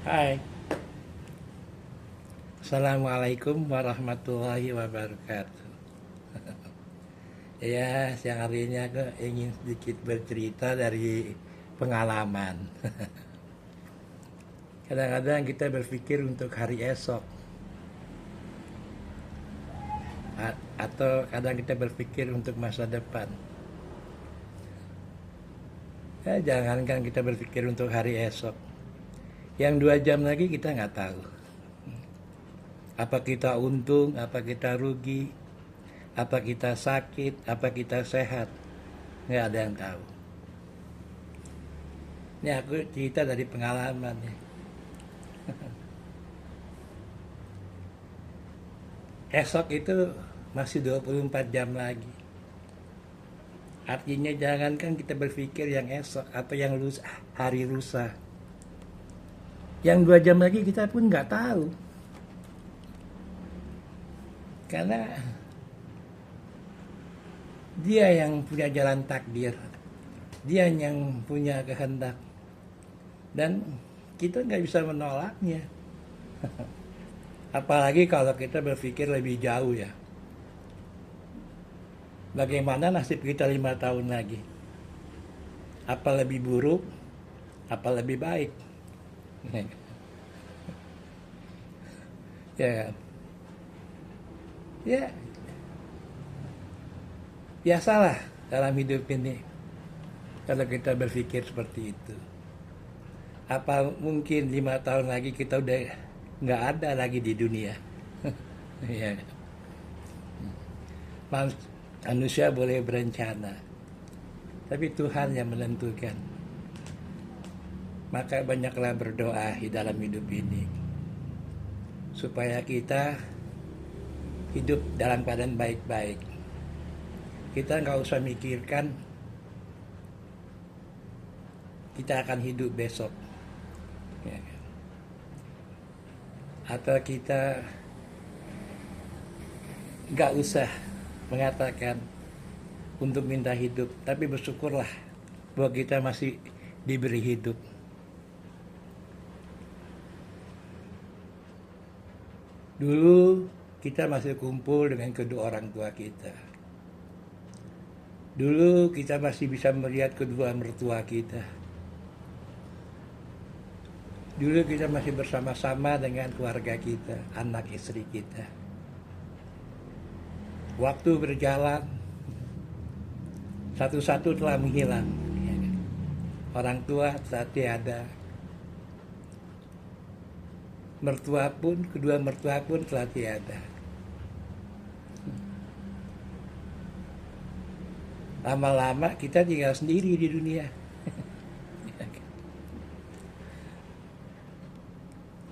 Hai, Assalamualaikum warahmatullahi wabarakatuh. Ya, siang hari ini aku ingin sedikit bercerita dari pengalaman. Kadang-kadang kita berpikir untuk hari esok, atau kadang kita berpikir untuk masa depan. Ya, jangankan kita berpikir untuk hari esok, yang 2 jam lagi kita nggak tahu. Apa kita untung, apa kita rugi, apa kita sakit, apa kita sehat, nggak ada yang tahu. Ini aku cerita dari pengalaman ya. Esok itu masih 24 jam lagi. Artinya jangankan kita berpikir yang esok atau yang lusa, hari lusa. Yang 2 jam lagi kita pun nggak tahu. Karena dia yang punya jalan takdir. Dia yang punya kehendak. Dan kita nggak bisa menolaknya. Apalagi kalau kita berpikir lebih jauh ya. Bagaimana nasib kita 5 tahun lagi? Apa lebih buruk? Apa lebih baik? Ya kan? Ya, biasalah dalam hidup ini kalau kita berpikir seperti itu. Apa mungkin 5 tahun lagi kita udah nggak ada lagi di dunia? Ya, manusia boleh berencana, tapi Tuhan yang menentukan. Maka banyaklah berdoa di dalam hidup ini, supaya kita hidup dalam keadaan baik-baik. Kita nggak usah mikirkan kita akan hidup besok. Ya. Atau kita nggak usah mengatakan untuk minta hidup, tapi bersyukurlah bahwa kita masih diberi hidup. Dulu kita masih kumpul dengan kedua orang tua kita. Dulu kita masih bisa melihat kedua mertua kita. Dulu kita masih bersama-sama dengan keluarga kita, anak istri kita. Waktu berjalan, satu-satu telah menghilang. Orang tua telah tiada. Mertua pun, kedua mertua pun telah tiada. Lama-lama kita tinggal sendiri di dunia.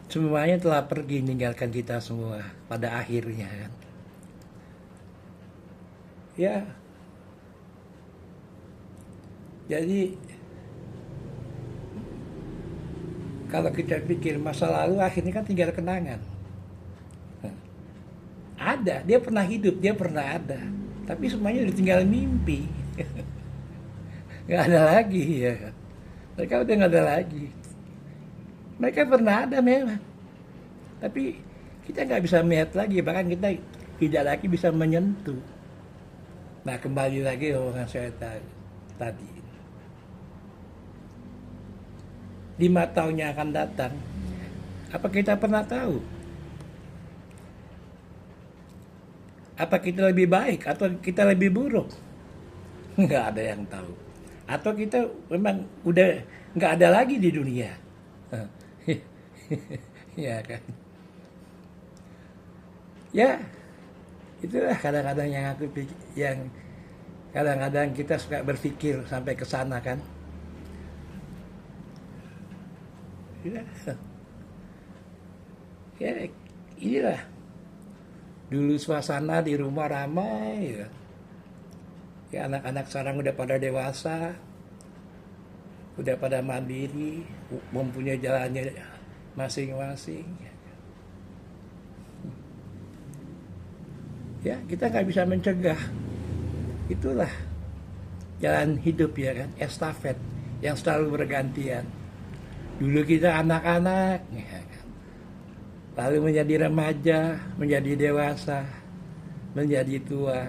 Semuanya telah pergi meninggalkan kita semua pada akhirnya kan. Ya, jadi kalau kita pikir masa lalu akhirnya kan tinggal kenangan. Ada, dia pernah hidup, dia pernah ada. Tapi semuanya udah tinggal mimpi. Nggak ada lagi ya kan. Mereka udah nggak ada lagi. Mereka pernah ada memang. Tapi kita nggak bisa melihat lagi. Bahkan kita tidak lagi bisa menyentuh. Nah kembali lagi omongan saya tadi. 5 tahun yang akan datang. Apa kita pernah tahu? Apa kita lebih baik atau kita lebih buruk? Nggak ada yang tahu. Atau kita memang udah nggak ada lagi di dunia. Ya kan. Ya, itulah kadang-kadang yang aku pikir, yang kadang-kadang kita suka berpikir sampai ke sana kan. Ya, ya inilah. Dulu suasana di rumah ramai ya. Ya anak-anak sekarang udah pada dewasa, udah pada mandiri, mempunyai jalannya masing-masing. Ya kita nggak bisa mencegah. Itulah jalan hidup ya kan, estafet yang selalu bergantian. Dulu kita anak-anak, ya kan? Lalu menjadi remaja, menjadi dewasa, menjadi tua,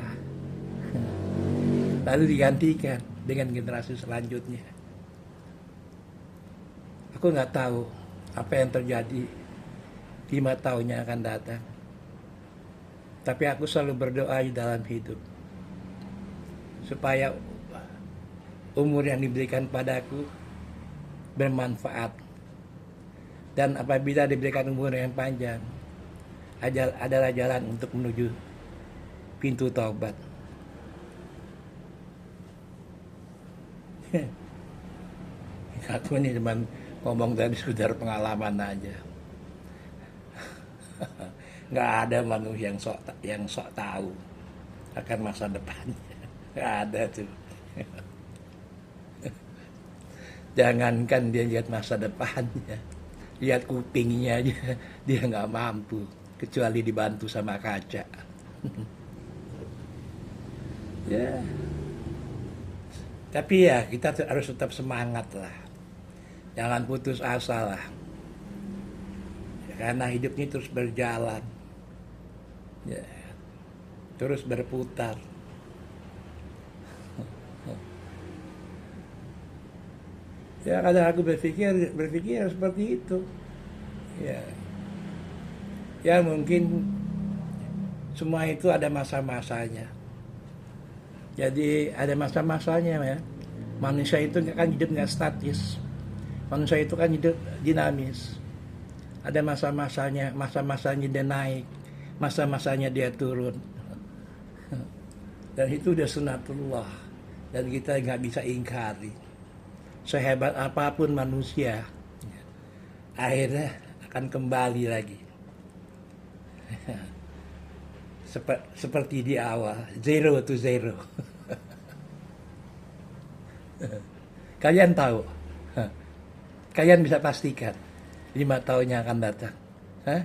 lalu digantikan dengan generasi selanjutnya. Aku nggak tahu apa yang terjadi 5 tahun yang akan datang. Tapi aku selalu berdoa di dalam hidup supaya umur yang diberikan padaku bermanfaat, dan apabila diberikan umur yang panjang adalah jalan untuk menuju pintu taubat. Aku ini cuma ngomong dari sudar pengalaman aja. Nggak ada manusia yang sok tahu akan masa depannya. Nggak ada tuh. Jangankan dia lihat masa depannya, lihat kupingnya aja dia nggak mampu, kecuali dibantu sama kaca. Ya, tapi ya kita harus tetap semangat lah, jangan putus asa lah, karena hidup ini terus berjalan, ya, terus berputar. Ya kadang aku berpikir seperti itu. Ya, ya mungkin semua itu ada masa-masanya. Jadi ada masa-masanya ya. Manusia itu kan hidup nggak statis. Manusia itu kan hidup dinamis. Ada masa-masanya, masa-masanya dia naik, masa-masanya dia turun. Dan itu udah sunatullah. Dan kita nggak bisa ingkari. Sehebat apapun manusia, akhirnya akan kembali lagi. Seperti di awal, zero to zero. Kalian tahu, kalian bisa pastikan 5 tahun yang akan datang. Hah?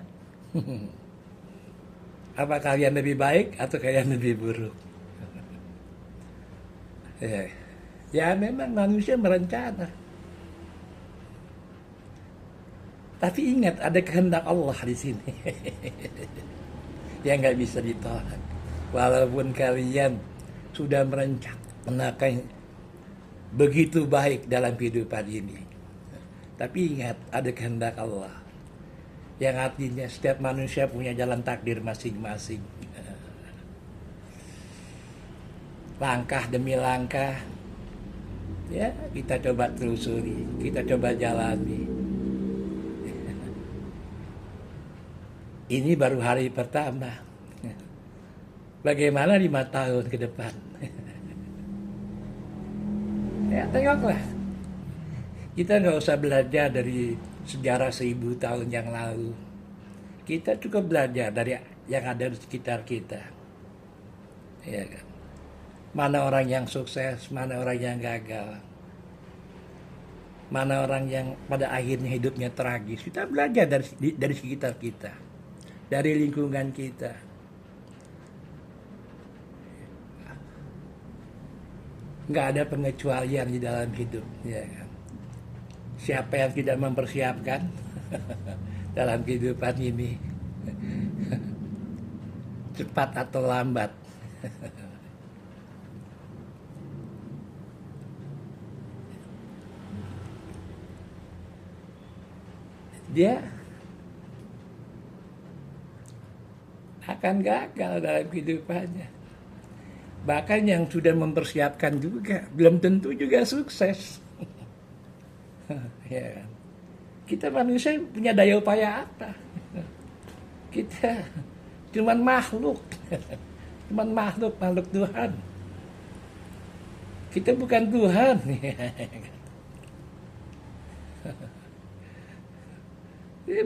Apa kalian lebih baik atau kalian lebih buruk? Ya memang manusia merencana. Tapi ingat ada kehendak Allah di sini. Yang nggak bisa ditolak. Walaupun kalian sudah merencanakan begitu baik dalam kehidupan ini. Tapi ingat ada kehendak Allah. Yang artinya setiap manusia punya jalan takdir masing-masing. Langkah demi langkah, ya kita coba telusuri, kita coba jalani. Ini baru hari pertama. Bagaimana 5 tahun ke depan? Ya tengoklah. Kita nggak usah belajar dari sejarah 1000 tahun yang lalu. Kita cukup belajar dari yang ada di sekitar kita. Ya kan? Mana orang yang sukses, mana orang yang gagal. Mana orang yang pada akhirnya hidupnya tragis. Kita belajar dari sekitar kita. Dari lingkungan kita. Nggak ada pengecualian di dalam hidup. Ya kan? Siapa yang tidak mempersiapkan dalam kehidupan ini, cepat atau lambat, dia akan gagal dalam kehidupannya. Bahkan yang sudah mempersiapkan juga belum tentu juga sukses. Ya kan? Kita manusia punya daya upaya apa? Kita cuman makhluk. Cuman makhluk Tuhan. Kita bukan Tuhan.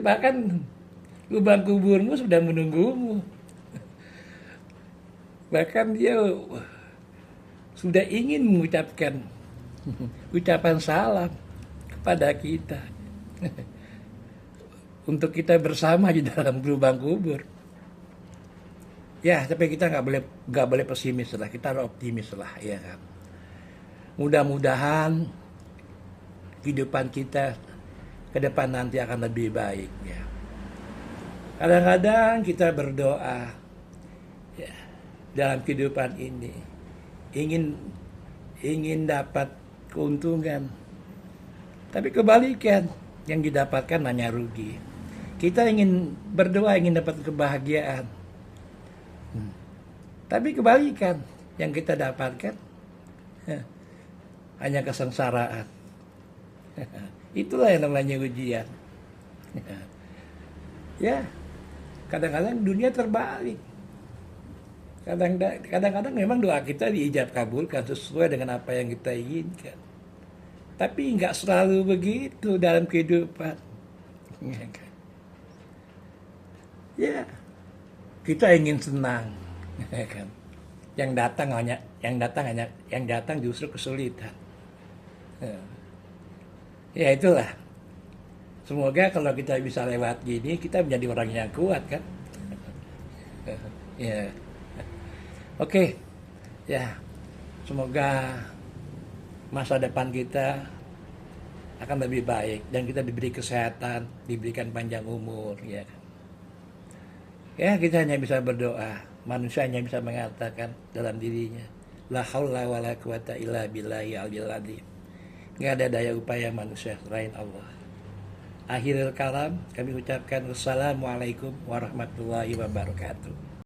Bahkan lubang kuburmu sudah menunggumu. Bahkan dia sudah ingin mengucapkan ucapan salam kepada kita. Untuk kita bersama di dalam lubang kubur. Ya, tapi kita nggak boleh pesimis lah. Kita harus optimis lah, ya kan. Mudah-mudahan kehidupan kita ke depan nanti akan lebih baik ya. Kadang-kadang kita berdoa ya, dalam kehidupan ini ingin ingin dapat keuntungan, tapi kebalikan, yang didapatkan hanya rugi. Kita ingin berdoa ingin dapat kebahagiaan, tapi kebalikan, yang kita dapatkan hanya kesengsaraan. Itulah yang namanya ujian. Ya, kadang-kadang dunia terbalik. Kadang-kadang memang doa kita diijab kabulkan sesuai dengan apa yang kita inginkan. Tapi nggak selalu begitu dalam kehidupan. Ya, kita ingin senang, kan? Yang datang justru kesulitan. Ya itulah. Semoga kalau kita bisa lewat gini, kita menjadi orang yang kuat kan. Ya. Oke, ya, semoga masa depan kita akan lebih baik dan kita diberi kesehatan, diberikan panjang umur, ya. Ya, kita hanya bisa berdoa. Manusia hanya bisa mengatakan dalam dirinya, la haula wala quwata illa billahi aliyil azim. Nggak ada daya upaya manusia selain Allah. Akhirul kalam, kami ucapkan wassalamualaikum warahmatullahi wabarakatuh.